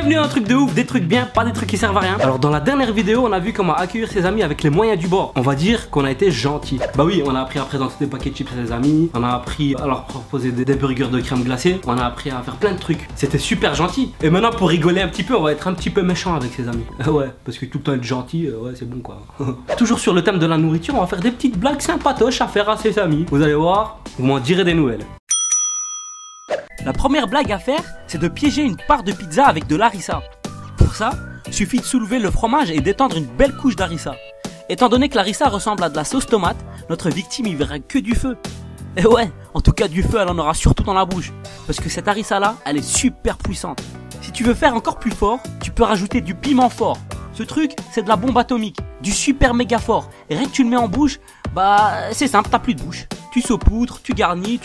Bienvenue à un truc de ouf, des trucs bien, pas des trucs qui servent à rien. Alors dans la dernière vidéo, on a vu comment accueillir ses amis avec les moyens du bord. On va dire qu'on a été gentil. Bah oui, on a appris à présenter des paquets de chips à ses amis, on a appris à leur proposer des burgers de crème glacée, on a appris à faire plein de trucs. C'était super gentil. Et maintenant pour rigoler un petit peu, on va être un petit peu méchant avec ses amis. Ouais, parce que tout le temps être gentil, ouais c'est bon quoi. Toujours sur le thème de la nourriture, on va faire des petites blagues sympatoches à faire à ses amis. Vous allez voir, vous m'en direz des nouvelles. La première blague à faire, c'est de piéger une part de pizza avec de l'harissa. Pour ça, suffit de soulever le fromage et d'étendre une belle couche d'harissa. Étant donné que l'harissa ressemble à de la sauce tomate, notre victime y verra que du feu. Et ouais, en tout cas du feu, elle en aura surtout dans la bouche. Parce que cette harissa là, elle est super puissante. Si tu veux faire encore plus fort, tu peux rajouter du piment fort. Ce truc, c'est de la bombe atomique, du super méga fort. Et rien que tu le mets en bouche, bah c'est simple, t'as plus de bouche. Tu saupoudres, tu garnis,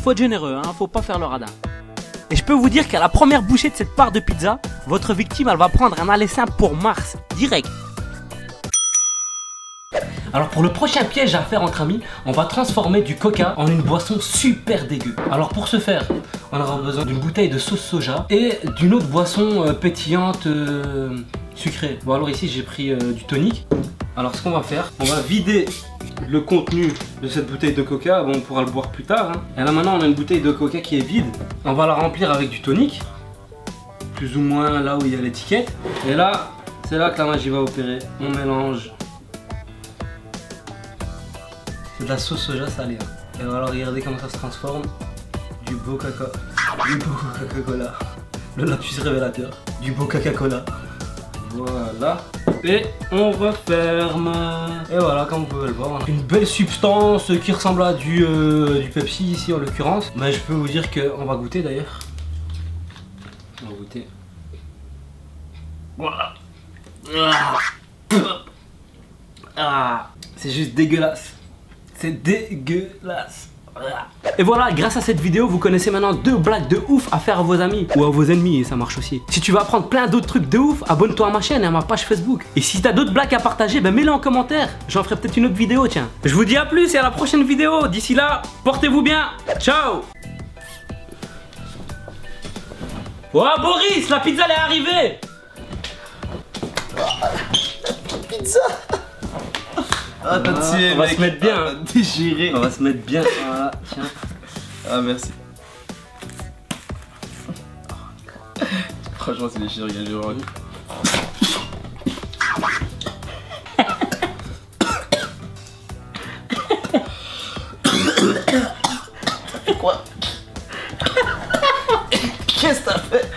faut être généreux, hein, faut pas faire le radin. Et je peux vous dire qu'à la première bouchée de cette part de pizza, votre victime elle va prendre un aller simple pour Mars, direct. Alors pour le prochain piège à faire entre amis, on va transformer du coca en une boisson super dégueu. Alors pour ce faire, on aura besoin d'une bouteille de sauce soja et d'une autre boisson pétillante sucrée. Bon alors ici j'ai pris du tonic. Alors ce qu'on va faire, on va vider le contenu de cette bouteille de coca. Bon on pourra le boire plus tard hein. Et là maintenant on a une bouteille de coca qui est vide. On va la remplir avec du tonic, plus ou moins là où il y a l'étiquette. Et là, c'est là que la magie va opérer. On mélange. C'est de la sauce soja salée hein. Et voilà, regardez comment ça se transforme. Du beau caca, du beau Coca-Cola. Le lapsus révélateur, du beau Coca-Cola. Voilà. Et on referme. Et voilà, comme vous pouvez le voir, on a une belle substance qui ressemble à du Pepsi ici en l'occurrence. Mais je peux vous dire qu'on va goûter d'ailleurs. On va goûter. Voilà. Ah, c'est juste dégueulasse. C'est dégueulasse. Et voilà, grâce à cette vidéo, vous connaissez maintenant 2 blagues de ouf à faire à vos amis ou à vos ennemis et ça marche aussi. Si tu veux apprendre plein d'autres trucs de ouf, abonne-toi à ma chaîne et à ma page Facebook. Et si t'as d'autres blagues à partager, ben mets-les en commentaire. J'en ferai peut-être une autre vidéo, tiens. Je vous dis à plus et à la prochaine vidéo. D'ici là, portez-vous bien. Ciao. Oh Boris, la pizza elle est arrivée. Pizza. Ah t'as tiré, on va se mettre bien hein. Déchiré. On va se mettre bien, voilà, tiens. Ah merci. Franchement c'est déchiré, regarde, j'ai rendu. Ça fait quoi? Qu'est-ce que t'as fait?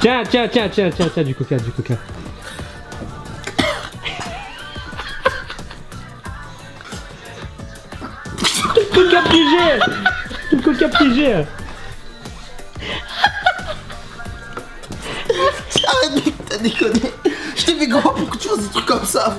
Tiens, du coca. Tout coca piégé. Arrête mec, t'as déconné. Je t'ai fait grand pour que tu fasses des trucs comme ça.